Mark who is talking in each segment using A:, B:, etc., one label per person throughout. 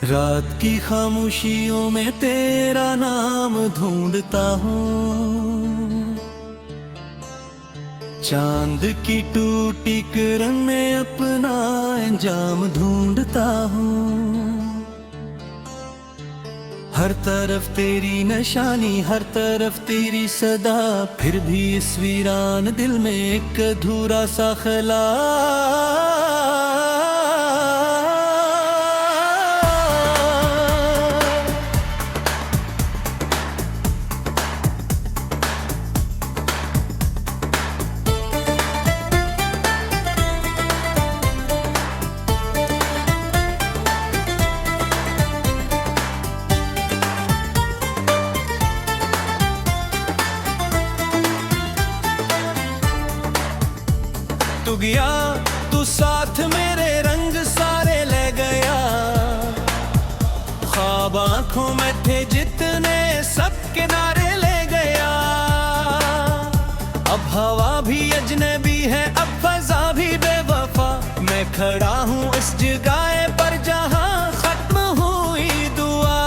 A: रात की खामोशियों में तेरा नाम ढूंढता हूँ, चांद की टूटी किरण में अपना अंजाम ढूंढता हूँ। हर तरफ तेरी निशानी, हर तरफ तेरी सदा, फिर भी इस वीरान दिल में एक अधूरा सा ख्याल। तू गया, तू साथ मेरे रंग सारे ले गया, ख्वाब आंखों में थे जितने सब किनारे ले गया। अब हवा भी अजनबी है, अब फजा भी बेवफा, मैं खड़ा हूँ इस जगह पर जहाँ खत्म हुई दुआ।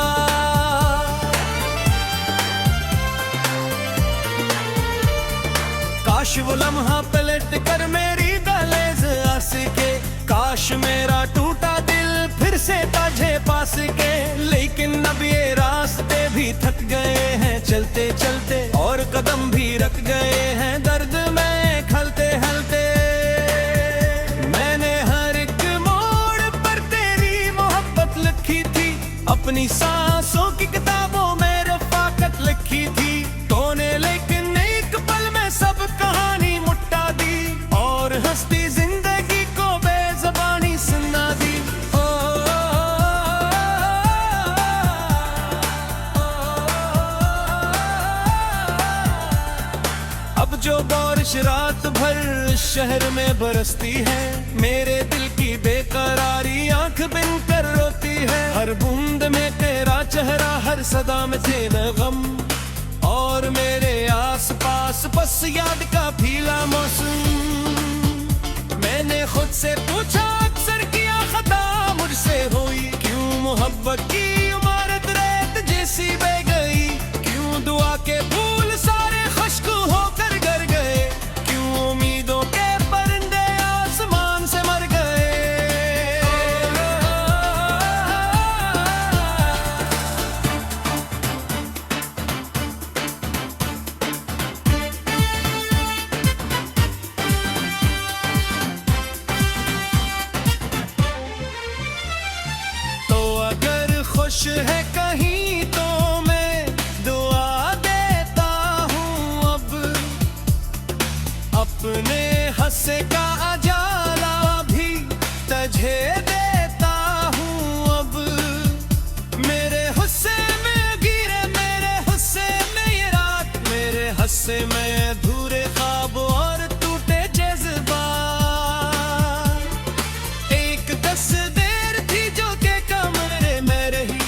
A: काश वो लम्हा पलट कर मेरी के, काश मेरा टूटा दिल फिर से तुझे पास के। लेकिन अब ये रास्ते भी थक गए हैं चलते चलते, और कदम भी रख गए हैं दर्द में खलते हलते। मैंने हर एक मोड़ पर तेरी मोहब्बत लिखी थी, अपनी सांसों की किताबों में रफ़ाकत लिखी थी तूने, लेकिन एक पल में सब कहानी मुट्टा दी और हंसती जो बारिश रात भर शहर में बरसती है, मेरे दिल की बेकरारी आंख बिन कर रोती है। हर बूंद में तेरा चेहरा, हर सदा में तेरा गम, और मेरे आसपास बस याद का फीला मौसम। मैंने खुद से पूछा अक्सर, किया खता मुझसे हुई, क्यों मोहब्बत की इमारत रेत जैसी बह गई, क्यों दुआ के फूल सारे खुश्क होकर है कहीं तो मैं दुआ देता हूँ अब, अपने हंसे का अजाला भी तुझे देता हूँ अब। मेरे हुस्से में गिरे, मेरे हुस्से में ये रात, मेरे हंसे में अधूरे ख्वाब और टूटे जज्बात। एक तस्वीर थी जो के कमरे में रही,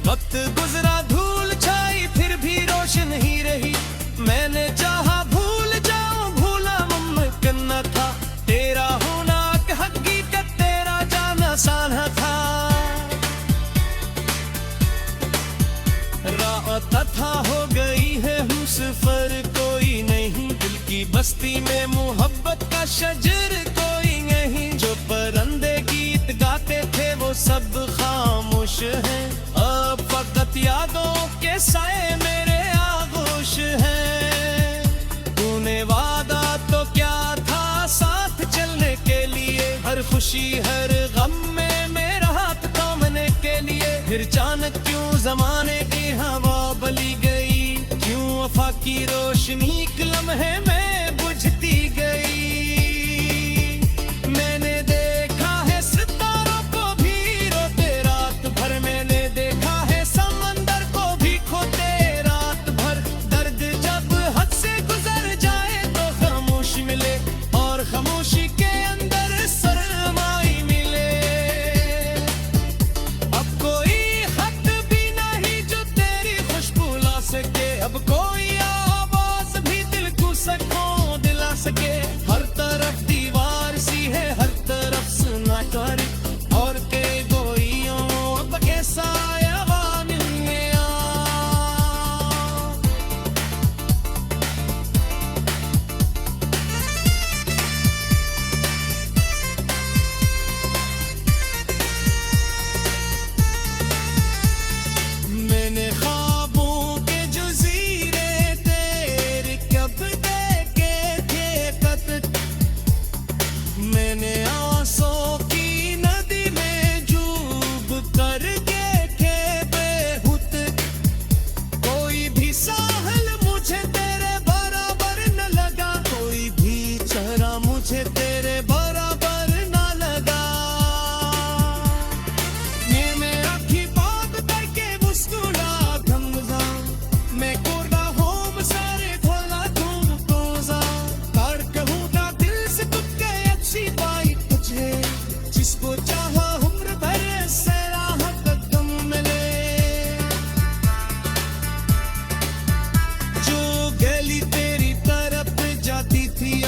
A: वक्त गुजरा धूल छाई फिर भी रोशन ही रही। मैंने चाहा भूल जाऊं, भूला मुमकिन न था, तेरा होना हकीकत, तेरा जाना साना था। रात था हो गई है हम सफर कोई नहीं, दिल की बस्ती में मोहब्बत का शजर कोई नहीं। जो परिंदे गीत गाते थे वो सब खामोश हैं, अब फकत यादों के साए मेरे आगोश हैं। तूने वादा तो क्या था साथ चलने के लिए, हर खुशी हर गम में मेरा हाथ थामने के लिए। फिर अचानक क्यों जमाने की हवा बली गई, क्यों वफा की रोशनी एक लम्हे में बुझती गई। अब कोई आवाज भी दिल को दिला सके, हर तरफ दीवार सी है, हर तरफ सन्नाटा, और के गोइयों अब कैसा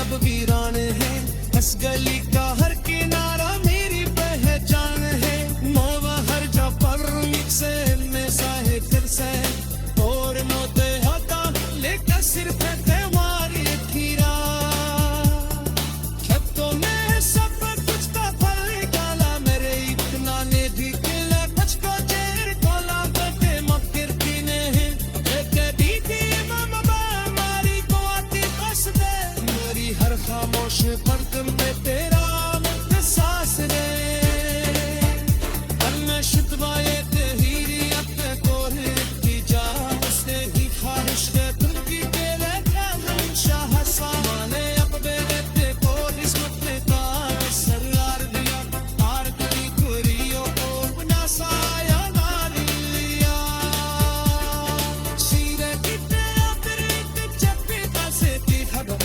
A: अब वीरान है। इस गली का हर किनारा मेरी पहचान है। नोवा हर जा पर से में साहे फिर से और नोते होता लेकर सिर्फ त्योहारी खीरा। खेतों में सब कुछ का फल निकाला मेरे इतना ने भी किला कुछ को चेर कोला करते मक्कर पीने हैं। एक दीदी मामा मारी को आती बस दे मेरी हर खामोश पर्द में तेरा मुक्त सांस दे। अन्य शुद्धवाए तेरी अपने कोरे की जा उसने ही ख्वाहिश के तुम की तेरे कानून शाह सामाने अब बेटे को किस्मत ने तार सरदार दिया आर करी कुरियों को बना साया नारी लिया। सीरे कितने फिर चप्पी से थी खबर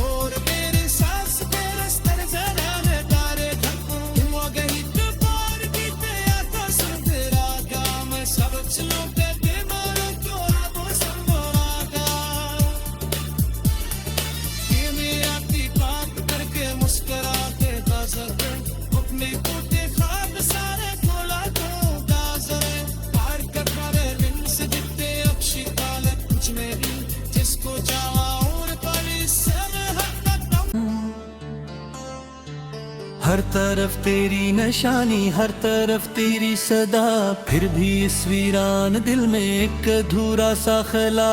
A: और मेरी सांस के रस्ते जरा में तारे धक्कों वो गई तो पार बीते या तो सुन तेरा काम सब चलो के मारो तो वो संभोगा। ये मेरा की बात करके मुस्कुरा के गाजर अपने टूटे ख्वाब सारे खोला तो गाजर पार कर पावे दिन से जितने अक्षी काले कुछ मेरी जिसको चाहा और पाली सब हद तक।
B: हर तरफ तेरी निशानी हर तरफ तेरी सदा फिर भी इस वीरान दिल में एक अधूरा सा खला।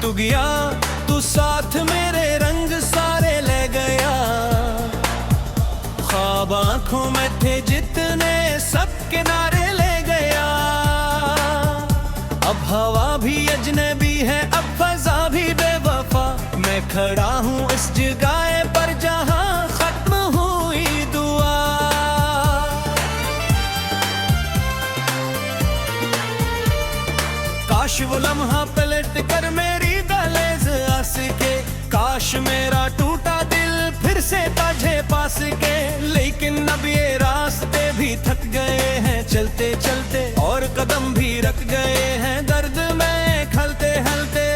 B: तू गया तू साथ मेरे रंग सारे ले गया। ख्वाब आंखों में थे जितने सब किनारे ले गया। अब हवा भी अजनबी है अब फजा भी बेवफा। मैं खड़ा हूँ इस जगह पर जहाँ खत्म हुई दुआ। काश वो लम्हा पलट कर मेरी दहलीज आ सके। काश मेरा टूटा दिल फिर से ताजे पास के। लेकिन अब ये रास्ते भी थक गए हैं चलते चलते और कदम भी रख गए हैं दर्द में खलते हलते।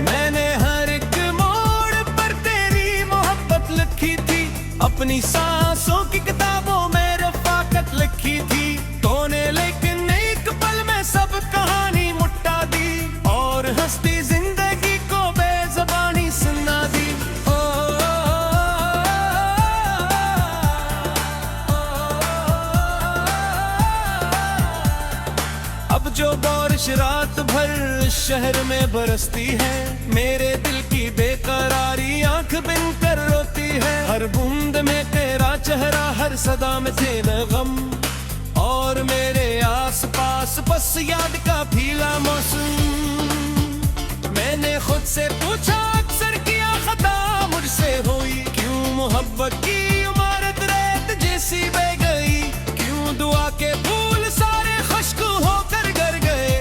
B: मैंने हर एक मोड़ पर तेरी मोहब्बत लिखी थी अपनी सांसों की किताबों में रफाकत लिखी थी तूने। लेकिन एक पल में सब कहानी मुट्टा दी और हंसती जिंदगी को बेज़बानी सुना दी। अब जो बारिश रात भर शहर में बरसती है मेरे दिल की बेकरारी आंख बिन कर रोती है। हर बूंद में तेरा चेहरा हर सदा में तेरा गम और मेरे आसपास बस याद का भीला मौसम। मैंने खुद से पूछा अक्सर किया खता मुझसे हुई क्यों मोहब्बत की इमारत रेत जैसी बह गई। क्यों दुआ के फूल सारे खुश्क होकर गर गए।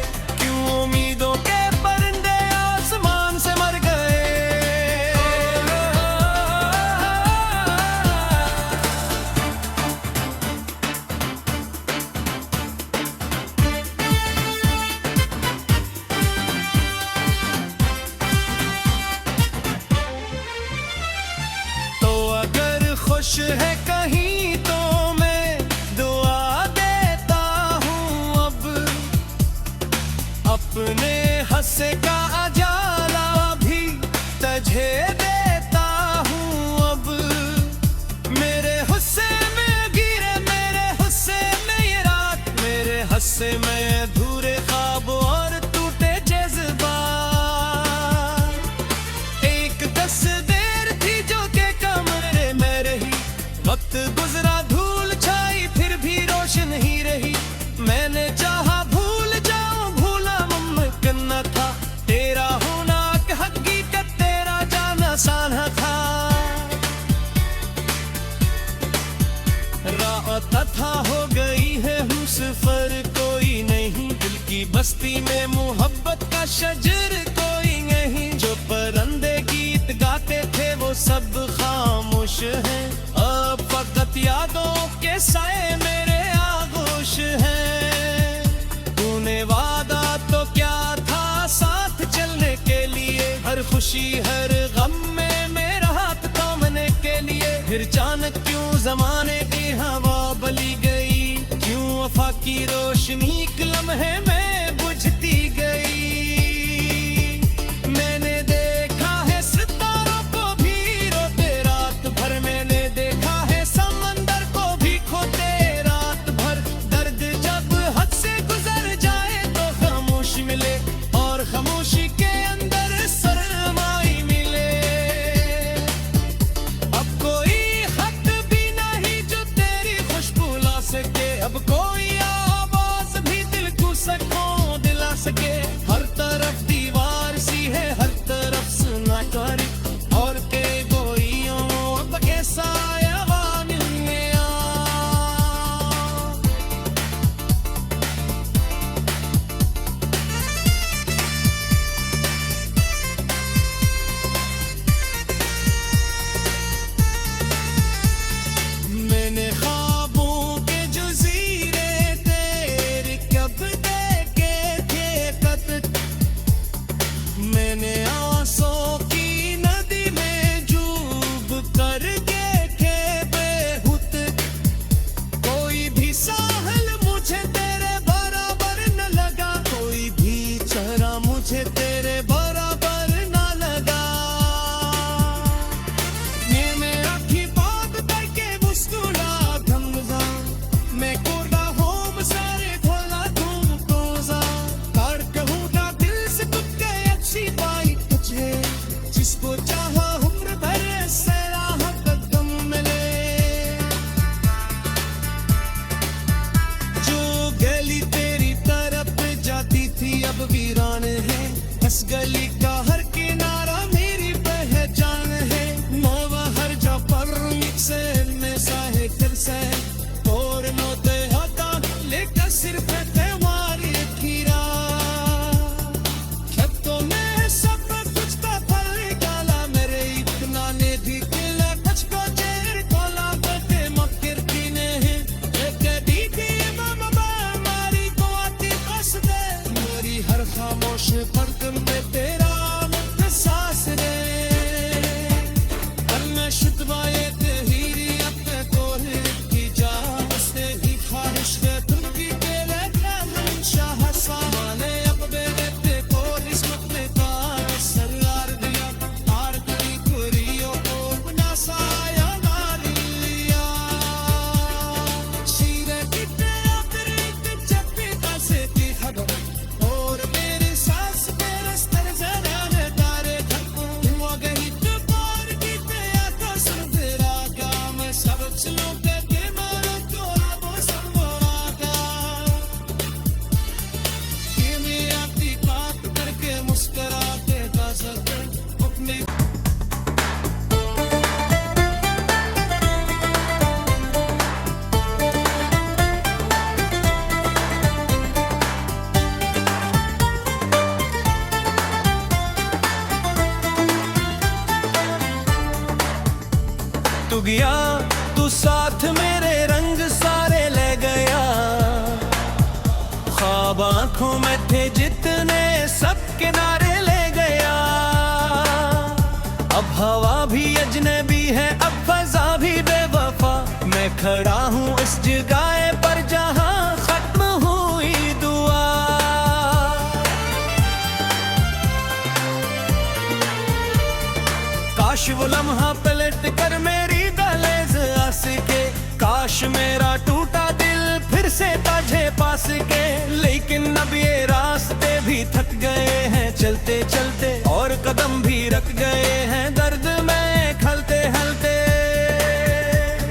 B: क्यों उम्मीदों के परिंदे आसमान से मर गए। खुश है कहीं तो मैं दुआ देता हूँ अब अपने हंसे का अजाला भी तुझे देता हूँ। अब मेरे हुस्से में गिरे मेरे हुस्से में ये रात मेरे हंसे में अधूरे ख्वाब और टूटे जज्बात। एक तस्वीर थी जो के कमरे में रही वक्त गुजरा धूल छाई फिर भी रोशन ही रही। मैंने चाहा भूल जाऊं भूला मुमकिन न था तेरा होना हकीकत तेरा जाना
A: बस्ती में मोहब्बत का शजर कोई नहीं। जो परिंदे गीत गाते थे वो सब खामोश हैं। अब फकत यादों के साए मेरे आगोश हैं। तूने वादा तो क्या था साथ चलने के लिए, हर खुशी हर गम में मेरा हाथ थामने के लिए। फिर अचानक क्यों जमाने की हवा बली गई, क्यों वफा की रोशनी एक लम्हे में बुझती गई। मैंने देखा है सितारों को भी रोते रात भर, मैंने देखा है समंदर को भी खोते रात भर। दर्द जब हद से गुजर जाए तो खामोश मिले, और खामोशी के अंदर सरमाई मिले। अब कोई खत भी नहीं जो तेरी खुशबू ला सके, अब कोई आवाज भी दिल को सकूं दिला सके। हर तरफ दीवार सी है, हर तरफ सुना कर, और के गोइयों अब कैसा मिलने आ। मैंने ख्वाबों के जज़ीरे तेरे कब देखे थे कत, मैंने आंसू की नदी में डूब कर देखे बेहुत। कोई भी साहल मुझे तेरे बराबर न लगा, कोई भी चेहरा मुझे तेरे बराबर न लगा। मैं आँखें बंद करके मुस्कुरा धमजा, मैं कोड़ा होम सारे खोला तुमको जा। कर कहूँ ना दिल से तुझे अच्छी पाई तुझे, जिसको चाहा उम्र भर से राह कदम मिले। जो गली तेरी तरफ जाती थी अब वीरान है, इस गली का हर किनारा मेरी पहचान है। नोवा हर जा पर से में साहे फिर से और नोते होता लेकर सिर्फ तुम्हारी खीरा। खेतों में सब कुछ का फल निकाला मेरे, इतना ने भी किला कुछ को चेर कोला बटे मक्कर पीने हैं। एक दीदी मामा मारी को आती बस दे, मेरी हर खामोश पर्दम में तेरा सांस रे। मैं शुद्धवाए तेरी अपने कोरे की जा, बसते ही ख्वाहिश है तुमकी तेरे कानून शाह सामाने। अब मेरे ते को किस्मत में तार सरदार दिया, तार करी कुरियों को अपना साया डाल लिया। शीरे कितने अतिरिक्त चप्पी का से की खबर, और मेरी सांस के रस्तर जराने तारे धक्कों। हुआ गई तो पार की तेरा तो सुन तेरा काम, सब चलो के मारो तोरा वो संभवागा। ये मेरा की बात करके मुस्कुराते का सके अपने। तू गया तू साथ मेरे रंग सारे ले गया, ख्वाब आंखों में थे जितने सब किनारे ले गया। अब हवा भी अजनबी है, अब फजा भी बेवफा, मैं खड़ा हूँ इस जगह पर जहाँ खत्म हुई दुआ। काश वो लम्हा पलट कर मेरी दहलीज आ सके, काश मेरा टूटा दिल फिर से तुझे पा सके। लेकिन अब ये रास्ते भी थक गए हैं चलते चलते, और कदम भी रख गए हैं दर्द में खलते हलते।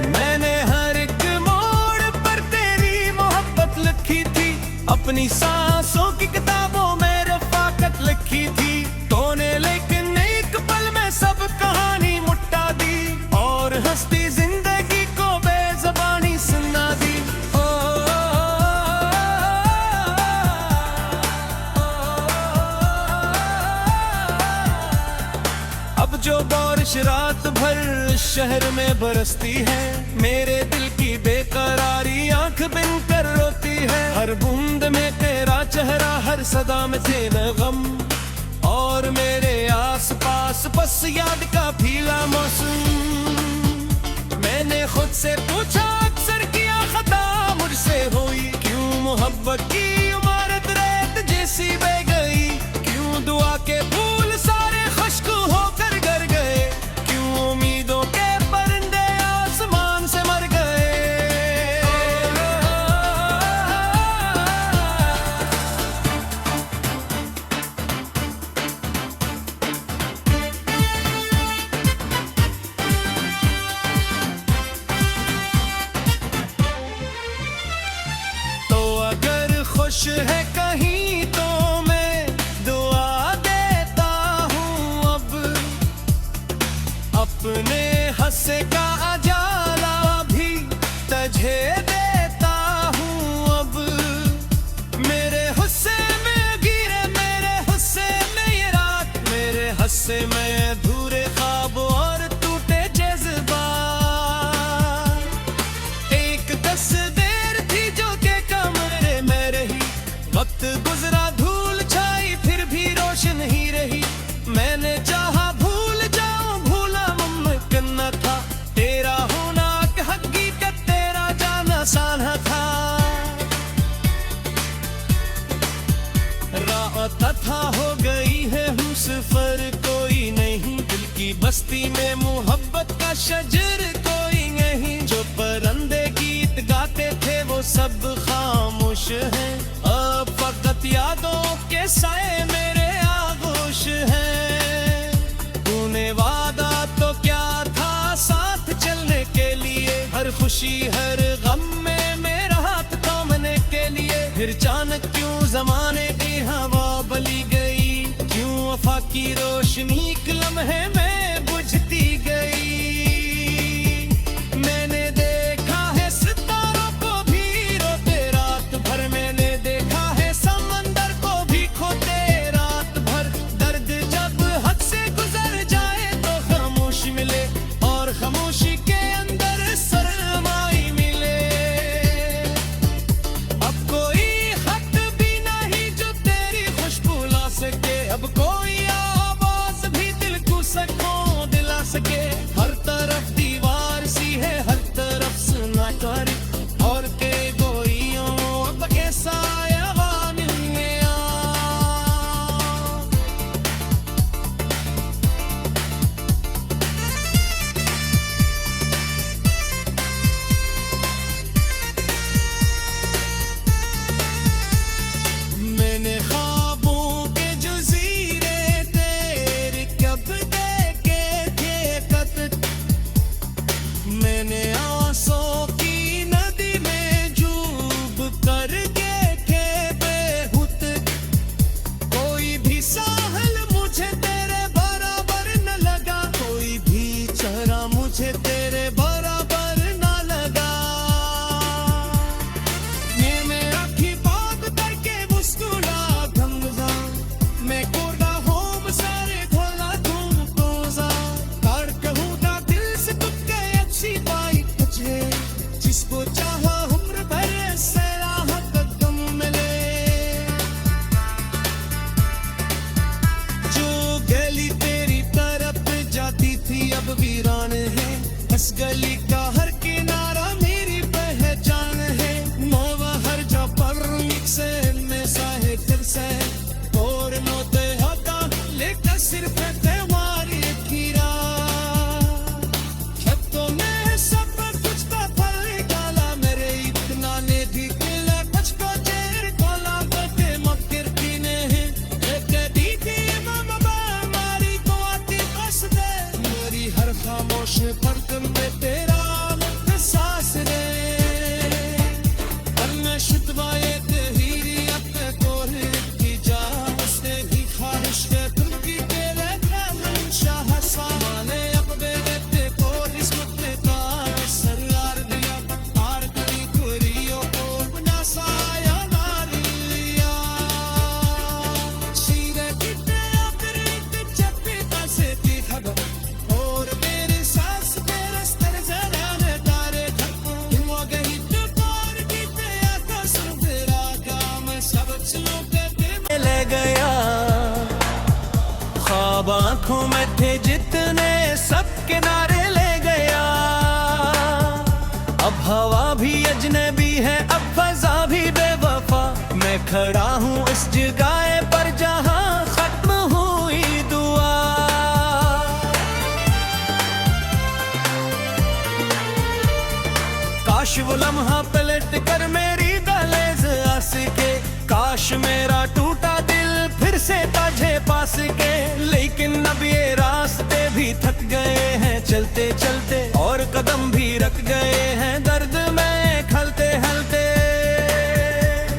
A: मैंने हर एक मोड़ पर तेरी मोहब्बत लिखी थी, अपनी सांसों की किताबों में रफाकत लिखी थी। तूने लेकिन एक पल में सब कहानी मुट्टा दी, और हंसती जिंदगी को बेज़बानी से
B: शहर में बरसती है, मेरे दिल की बेकरारी आंख बिन कर रोती है। हर बूंद में तेरा चेहरा, हर सदा में तेरा गम, और मेरे आस पास बस याद का भीला मौसम। मैंने खुद से पूछा, अक्सर किया खता मुझसे हुई, क्यों मोहब्बत की इमारत रेत जैसी बह गई, क्यों दुआ के फूल सारे खुश्क होकर गर गए, क्यों उम्मीदों के परिंदे आसमान से मर गए। तो अगर खुश है कहीं तो मैं दुआ देता हूँ अब, अपने हंसे का अजाला भी तुझे देता हूँ अब। मेरे हुस्से में गिरे, मेरे हुस्से में ये रात, मेरे हंसे में अधूरे ख्वाब और टूटे जज्बात। एक तस्वीर थी जो के कमरे में रही, वक्त गुजरा धूल छाई फिर भी रोशन ही रही। मैंने चाहा भूल जाऊं, भूला मुमकिन न था, तेरा होना हकीकत, तेरा जाना साना था। रात था हो गई है हम सफर, कोई नहीं दिल की बस्ती में मोहब्बत का शजर कोई नहीं। जो परिंदे गीत गाते थे वो सब खामोश हैं, अब फकत यादों के साए मेरे आगोश हैं। तूने वादा तो क्या था साथ चलने के लिए, हर खुशी हर गम में मेरा हाथ थामने के लिए। फिर अचानक क्यों जमाने की हवा बली गई, क्यों वफा की रोशनी एक लम्हे में बुझती गई। मैंने देखा है सितारों को भी रोते रात भर, मैंने देखा है समंदर को भी खोते रात भर। दर्द जब हद से गुजर जाए तो खामोश मिले, और खामोशी के अंदर सरमाई मिले। अब कोई खत भी नहीं जो तेरी खुशबू ला सके, अब कोई आवाज भी दिल को सुकून दिला सके। हर तरफ दीवार सी है, हर तरफ सन्नाटा, और के गोइयों अब कैसा यहाँ मिल गया। मैंने ख्वाबों के जज़ीरे तेरे कब देखे थे कत, मैंने आंसू की नदी में डूब कर देखे बेहुत। कोई भी साहल मुझे तेरे बराबर न लगा, कोई भी चेहरा मुझे तेरे बराबर न लगा। मैं आँखें बात करके मुस्कुरा गंगा, मैं कोड़ा होम सारे खोला तुमको जा। कर कहूँ ना दिल से तुझे अच्छी पाई तुझे, जिसको चाहा उम्र भर से राहत कदम मिले। जो गली तेरी तरफ जाती थी अब वीरान है, इस गली का हर किनारा मेरी पहचान है। नोवा हर जा पर से में साहे फिर से, और नोते होता लेकर सिर्फ तुम्हारी खीरा। खेतों में सब कुछ का फल निकाला मेरे, इतना ने भी किला कुछ को चेर कोला बटे मक्कर ने है। एक दी थी मामा हमारी को आती बस दे, मेरी हर खामोश पर तुम में तेरा लाखों में थे जितने सब किनारे ले गया। अब हवा भी अजनबी है, अब फजा भी बेवफा। मैं खड़ा हूँ इस जगह पर जहाँ खत्म हुई दुआ। काश वो लम्हा पलट कर मेरी दहलीज आ सके, काश मेरा टूटा दिल फिर से तुझे पास के। लेकिन अब ये रास्ते भी थक गए हैं चलते चलते, और कदम भी रख गए हैं दर्द में खलते खलते।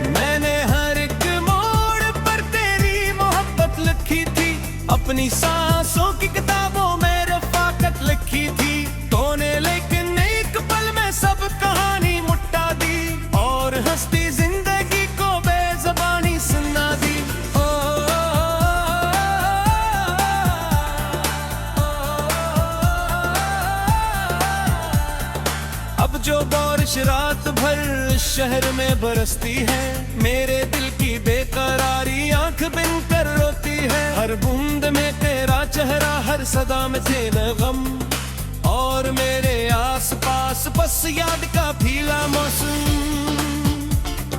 B: मैंने हर एक मोड़ पर तेरी मोहब्बत लिखी थी, अपनी सांसों की किताबों में रफ़ाकत लिखी थी तूने। लेकिन एक पल में सब कहानी मुट्टा दी, और हंसती जिंदगी को बेज़बानी सुना दी। अब जो बारिश रात भर शहर में बरसती है, मेरे दिल की बेकरारी आंख बिन कर रोती है। हर बूंद में तेरा चेहरा, हर सदा में तेरा गम, और मेरे आस पास बस याद का फीला मौसम।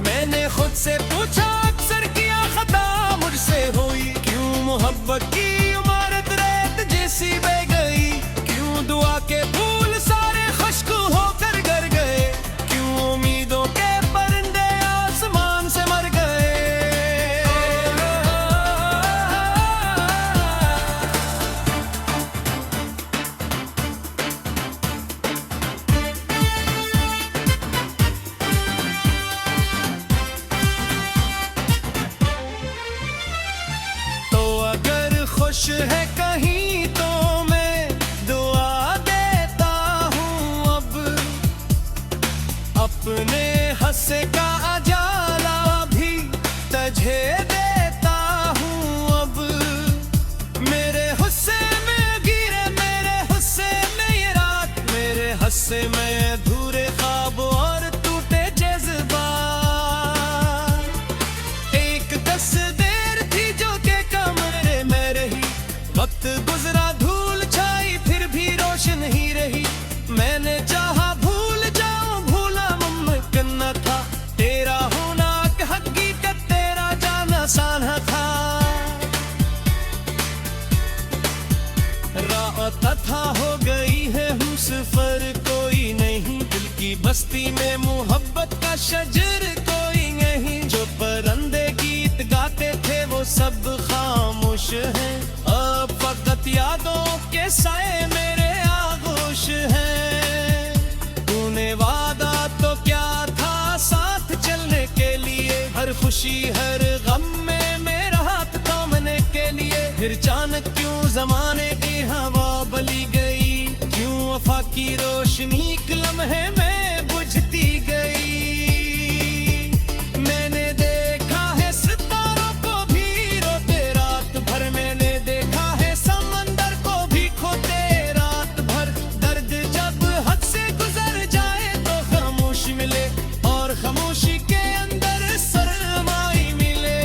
B: मैंने खुद से पूछा अक्सर किया खता मुझसे हुई, क्यों मोहब्बत की इमारत रेत जैसी बह गई। क्यों दुआ के फूल सारे खुश्क होकर गर गए, क्यों उम्मीदों के परिंदे आसमान से मर गए। तो अगर खुश है कहीं तो मैं दुआ देता हूँ अब, अपने हंसे का अजाला भी तुझे देता हूँ अब। मेरे हुस्से में गिरे, मेरे हुस्से में ये रात, मेरे हंसे में अधूरे ख्वाब और टूटे जज्बात। एक तस्वीर थी जो के कमरे में रही, वक्त गुजरा धूल छाई फिर भी रोशन ही रही। मैंने चाहा भूल जाऊं, भूला मुमकिन न था, तेरा होना हकीकत तेरा जाना साना था। रात था हो गई है हम सफर कोई नहीं, दिल की बस्ती में मोहब्बत का शजर कोई नहीं। जो परिंदे गीत गाते थे वो सब खामोश हैं, अब फकत यादों के साए मेरे आगोश हैं। तूने वादा तो क्या था साथ चलने के लिए, हर खुशी हर गम में मेरा हाथ थामने के लिए। फिर अचानक क्यों जमाने की हवा बली गई, क्यों वफा की रोशनी एक लम्हे में बुझती गई। मैंने देखा है सितारों को भी रोते रात भर, मैंने देखा है समंदर को भी खोते रात भर। दर्द जब हद से गुजर जाए तो खामोश मिले, और खामोशी के अंदर सरमाई मिले।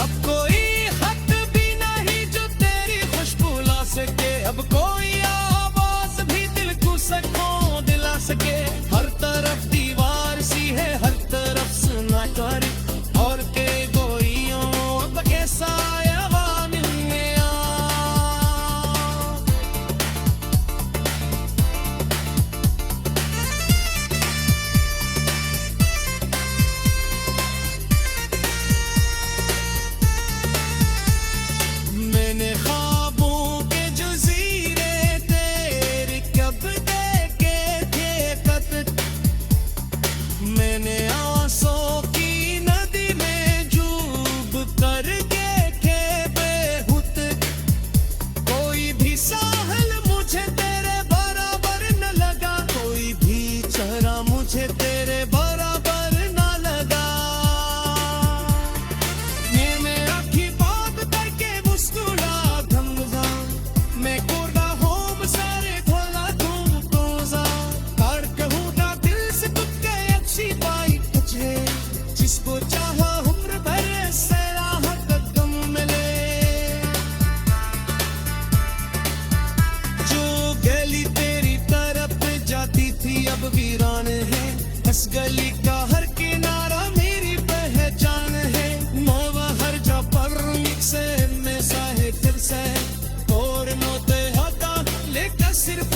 B: अब कोई खत भी नहीं जो तेरी खुशबू ला सके, अब कोई आवाज भी दिल को सके।
A: अब वीरान है, इस गली का हर किनारा मेरी पहचान है। नोवा हर जा पर से में साहे फिर से और नोते होता लेकर सिर्फ